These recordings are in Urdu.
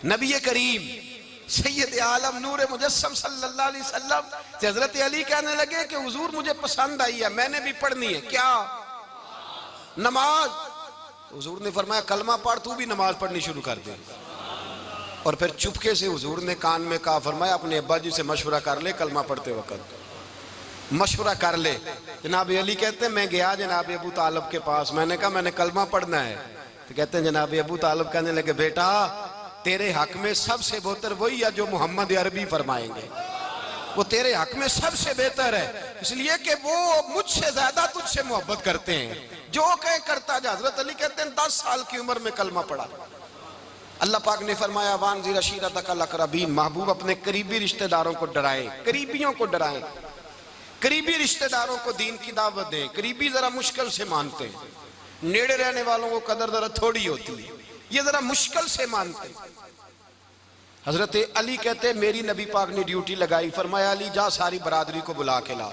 نبی کریم سید عالم نور مجسم صلی اللہ علیہ وسلم سے حضرت علی کہنے لگے کہ حضور مجھے پسند آئی ہے، میں نے بھی پڑھنی ہے، کیا؟ نماز۔ حضور نے فرمایا کلمہ پڑھ، تو بھی نماز پڑھنی شروع کر دے۔ اور پھر چپکے سے حضور نے کان میں کہا، فرمایا اپنے ابا جی سے مشورہ کر لے کلمہ پڑھتے وقت، مشورہ کر لے۔ جناب علی کہتے ہیں میں گیا جناب ابو طالب کے پاس، میں نے کہا میں نے کلمہ پڑھنا ہے، تو کہتے ہیں جناب ابو طالب کہنے لگے بیٹا تیرے حق میں سب سے بہتر وہی ہے جو محمد عربی فرمائیں گے، وہ تیرے حق میں سب سے بہتر ہے، اس لیے کہ وہ مجھ سے زیادہ تجھ سے محبت کرتے ہیں، جو کہیں کرتا جا۔ حضرت علی کہتے ہیں 10 سال کی عمر میں کلمہ پڑھا۔ اللہ پاک نے فرمایا وانذر عشیرتک الاقربین، محبوب اپنے قریبی رشتہ داروں کو ڈرائیں، قریبیوں کو ڈرائیں، قریبی رشتہ داروں کو دین کی دعوت دیں۔ قریبی ذرا مشکل سے مانتے ہیں، نیڑے رہنے والوں کو قدر ذرا تھوڑی ہوتی ہے، یہ ذرا مشکل سے مانتے ہیں۔ حضرت علی کہتے ہیں میری نبی پاک نے ڈیوٹی لگائی، فرمایا علی جا ساری برادری کو بلا کے لا۔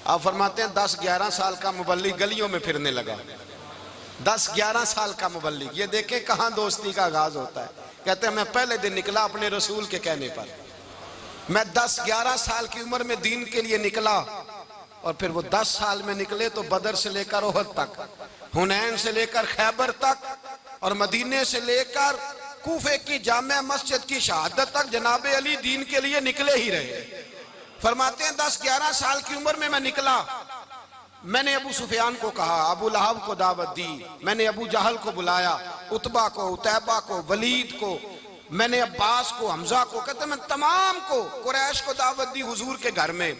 آپ فرماتے ہیں 10-11 سال کا مبلغ گلیوں میں پھرنے لگا، 10-11 سال کا مبلغ، یہ دیکھیں کہاں دوستی کا آغاز ہوتا ہے۔ کہتے ہیں میں پہلے دن نکلا اپنے رسول کے کہنے پر، میں 10-11 سال کی عمر میں دین کے لیے نکلا، اور پھر وہ 10 سال میں نکلے تو بدر سے لے کر احد تک، حنین سے لے کر خیبر تک، اور مدینے سے لے کر کوفے کی جامع مسجد کی شہادت تک جناب علی دین کے لیے نکلے ہی رہے۔ فرماتے ہیں 10-11 سال کی عمر میں نکلا، میں نے ابو سفیان کو کہا، ابو لہب کو دعوت دی، میں نے ابو جہل کو بلایا، عتبہ کو، عتیبہ کو، ولید کو، میں نے عباس کو، حمزہ کو، کہتے ہیں میں تمام کو، قریش کو دعوت دی حضور کے گھر میں۔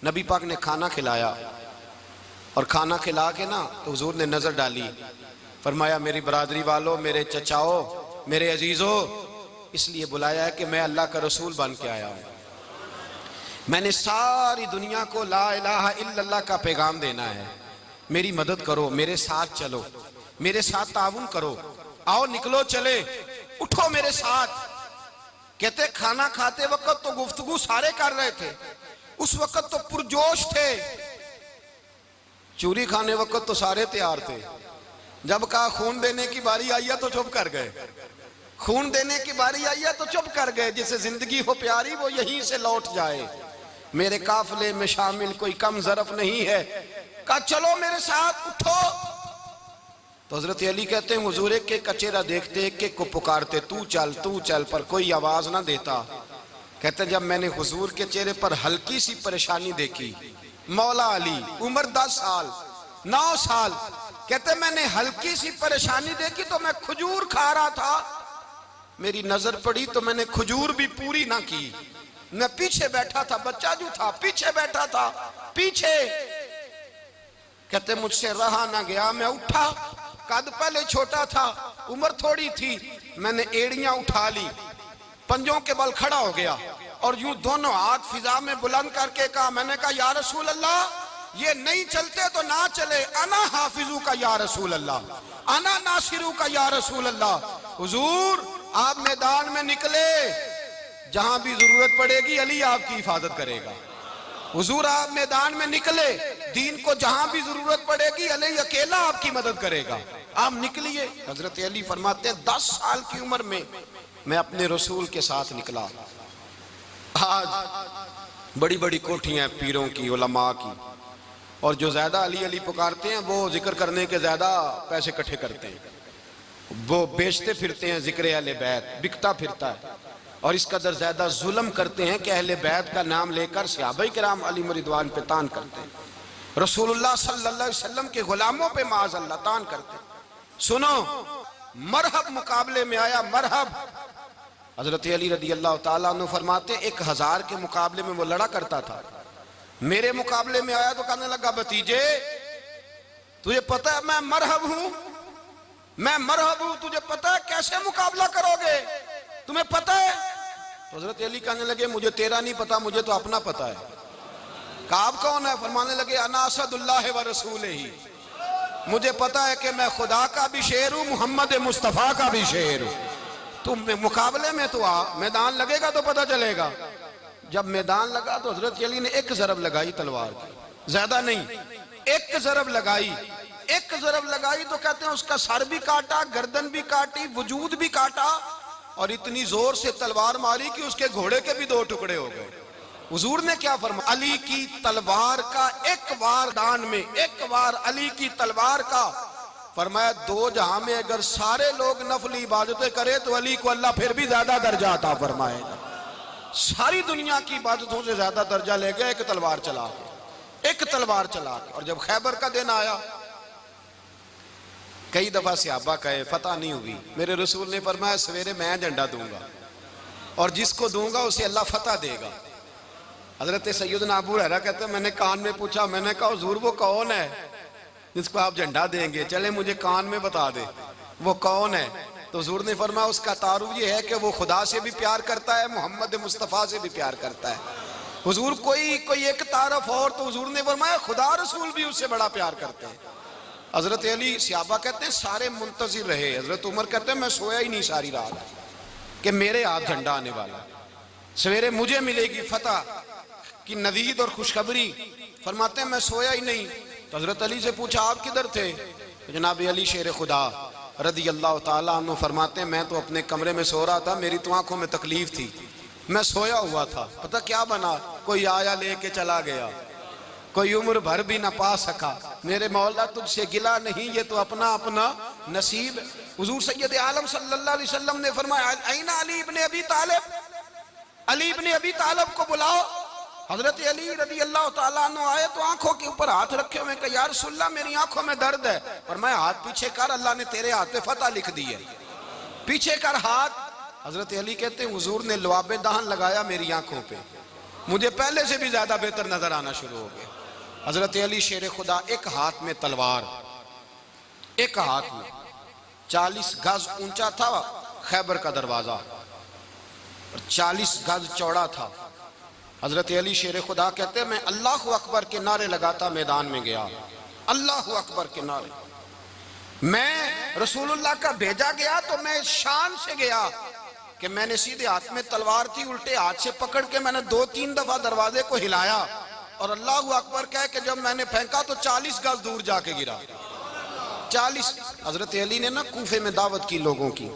نبی پاک نے کھانا کھلایا، اور کھانا کھلا کے نا تو حضور نے نظر ڈالی، فرمایا میری برادری والوں، میرے چچاؤ، میرے عزیزو، اس لیے بلایا ہے کہ میں اللہ کا رسول بن کے آیا ہوں، میں نے ساری دنیا کو لا الہ الا اللہ کا پیغام دینا ہے، میری مدد کرو، میرے ساتھ چلو، میرے ساتھ تعاون کرو، آؤ نکلو چلے، اٹھو میرے ساتھ۔ کہتے کھانا کھاتے وقت تو گفتگو سارے کر رہے تھے، اس وقت تو پرجوش تھے، چوری کھانے وقت تو سارے تیار تھے، جب کہا خون دینے کی باری آئی ہے تو چپ کر گئے، خون دینے کی باری آئی ہے تو چپ کر گئے، جسے زندگی ہو پیاری وہ یہیں سے لوٹ جائے، میرے قافلے میں شامل کوئی کم ظرف نہیں ہے، کہا چلو میرے ساتھ اٹھو۔ تو حضرت علی کہتے ہیں حضور ایک ایک کا چہرہ دیکھتے، ایک ایک کو پکارتے، تو چل، پر کوئی آواز نہ دیتا۔ کہتے ہیں جب میں نے حضور کے چہرے پر ہلکی سی پریشانی دیکھی، مولا علی عمر 10 سال 9 سال، کہتے ہیں میں نے ہلکی سی پریشانی دیکھی تو میں کھجور کھا رہا تھا، میری نظر پڑی تو میں نے کھجور بھی پوری نہ کی، میں پیچھے بیٹھا تھا، بچہ جو تھا پیچھے بیٹھا تھا، پیچھے۔ کہتے مجھ سے رہا نہ گیا، میں اٹھا، قد پہلے چھوٹا تھا، عمر تھوڑی تھی، میں نے ایڑیاں اٹھا لی، پنجوں کے بل کھڑا ہو گیا، اور یوں دونوں ہاتھ فضا میں بلند کر کے کہا، میں نے کہا یا رسول اللہ یہ نہیں چلتے تو نہ چلے، انا حافظو کا یا رسول اللہ، انا ناصرو کا یا رسول اللہ۔ حضور آپ میدان میں نکلے، جہاں بھی ضرورت پڑے گی علی آپ کی حفاظت کرے گا، حضور آپ میدان میں نکلے، دین کو جہاں بھی ضرورت پڑے گی علی اکیلا آپ کی مدد کرے گا، آپ نکلیے۔ حضرت علی فرماتے ہیں 10 سال کی عمر میں میں اپنے رسول کے ساتھ نکلا۔ آج بڑی بڑی کوٹھیاں ہیں پیروں کی، علماء کی، اور جو زیادہ علی علی پکارتے ہیں وہ ذکر کرنے کے زیادہ پیسے اکٹھے کرتے ہیں، وہ بیچتے پھرتے ہیں ذکر اہل بیت، بکتا پھرتا ہے، اور اس قدر زیادہ ظلم کرتے ہیں کہ اہل بیت کا نام لے کر صحابہ کرام علی رضوان پہ تان کرتے ہیں، رسول اللہ صلی اللہ علیہ وسلم کے غلاموں پہ معاذ اللہ تان کرتے ہیں۔ سنو، مرحب مقابلے میں آیا، مرحب۔ حضرت علی رضی اللہ تعالیٰ عنہ فرماتے 1000 کے مقابلے میں وہ لڑا کرتا تھا، میرے مقابلے میں آیا تو کہنے لگا بھتیجے تجھے پتہ ہے میں مرحب ہوں، میں مرحب ہوں، تجھے پتہ ہے کیسے مقابلہ کرو گے، تمہیں پتہ ہے؟ تو حضرت علی کہنے لگے مجھے تیرا نہیں پتا، مجھے تو اپنا پتا ہے۔ کہا آپ کون ہے؟ فرمانے لگے انا اسد اللہ و رسولہ، مجھے پتا ہے کہ میں خدا کا بھی شیر ہوں، محمد مصطفیٰ کا بھی شیر ہوں، تم مقابلے میں تو آ، میدان لگے گا تو پتہ چلے گا۔ جب میدان لگا تو حضرت علی نے ایک ضرب لگائی تلوار کی، زیادہ نہیں، ایک ضرب لگائی، ایک ضرب لگائی تو کہتے ہیں اس کا سر بھی کاٹا، گردن بھی کاٹی، وجود بھی کاٹا، اور اتنی زور سے تلوار ماری کہ اس کے گھوڑے کے بھی 2 ٹکڑے ہو گئے۔ حضور نے کیا فرمایا؟ علی کی تلوار کا ایک وار دان میں، ایک وار علی کی تلوار کا، فرمایا 2 جہاں میں اگر سارے لوگ نفلی عبادتیں کرے تو علی کو اللہ پھر بھی زیادہ درجہ عطا فرمائے گا۔ ساری دنیا کی عبادتوں سے زیادہ درجہ لے گئے ایک تلوار چلا کے، ایک تلوار چلا کے۔ اور جب خیبر کا دن آیا، کئی دفعہ صحابہ کہے فتح نہیں ہوئی، میرے رسول نے فرمایا سویرے میں جھنڈا دوں گا اور جس کو دوں گا اسے اللہ فتح دے گا۔ حضرت سیدنا ابو ہریرہ کہتے ہیں میں نے کان میں پوچھا، میں نے کہا حضور وہ کون ہے جس کو آپ جھنڈا دیں گے؟ چلے مجھے کان میں بتا دے وہ کون ہے۔ تو حضور نے فرمایا اس کا تعارف یہ ہے کہ وہ خدا سے بھی پیار کرتا ہے، محمد مصطفیٰ سے بھی پیار کرتا ہے۔ حضور کوئی ایک تعارف اور، تو حضور نے فرمایا خدا رسول بھی اس سے بڑا پیار کرتے ہیں۔ حضرت علی، صحابہ کہتے ہیں سارے منتظر رہے۔ حضرت عمر کہتے ہیں میں سویا ہی نہیں ساری رات کہ میرے ہاتھ جھنڈا آنے والا، سویرے مجھے ملے گی فتح کی نوید اور خوشخبری۔ فرماتے ہیں میں سویا ہی نہیں۔ تو حضرت علی سے پوچھا آپ کدھر تھے؟ جناب علی شیر خدا رضی اللہ تعالیٰ عنہ فرماتے ہیں میں تو اپنے کمرے میں سو رہا تھا، میری تو آنکھوں میں تکلیف تھی، میں سویا ہوا تھا، پتہ کیا بنا؟ کوئی آیا لے کے چلا گیا، کوئی عمر بھر بھی نہ پا سکا۔ میرے مولا تجھ سے گلا نہیں، یہ تو اپنا اپنا نصیب۔ حضور سید عالم صلی اللہ علیہ وسلم نے فرمایا این علی ابن ابی طالب، علی ابن ابی طالب کو بلاؤ۔ حضرت علی رضی اللہ تعالیٰ عنہ آئے تو آنکھوں کے اوپر ہاتھ رکھے ہوئے کہ یا رسول اللہ میری آنکھوں میں درد ہے۔ فرمایا ہاتھ پیچھے کر، اللہ نے تیرے ہاتھ پہ فتح لکھ دی ہے، پیچھے کر ہاتھ۔ حضرت علی کہتے ہیں حضور نے لعاب دہن لگایا میری آنکھوں پہ، مجھے پہلے سے بھی زیادہ بہتر نظر آنا شروع ہو گیا۔ حضرت علی شیر خدا، ایک ہاتھ میں تلوار، ایک ہاتھ میں 40 گز اونچا تھا خیبر کا دروازہ، 40 گز چوڑا تھا۔ حضرت علی شیر خدا کہتے ہیں میں اللہ اکبر کے نعرے لگاتا میدان میں گیا، اللہ اکبر کے نعرے۔ میں رسول اللہ کا بھیجا گیا تو میں شان سے گیا کہ میں نے سیدھے ہاتھ میں تلوار تھی، الٹے ہاتھ سے پکڑ کے میں نے 2-3 دفعہ دروازے کو ہلایا اور اللہ اکبر کہہ کہ جب میں نے پھینکا تو 40 گز دور جا کے گرا۔ 40۔ حضرت علی نے نا کوفے میں دعوت کی لوگوں کی،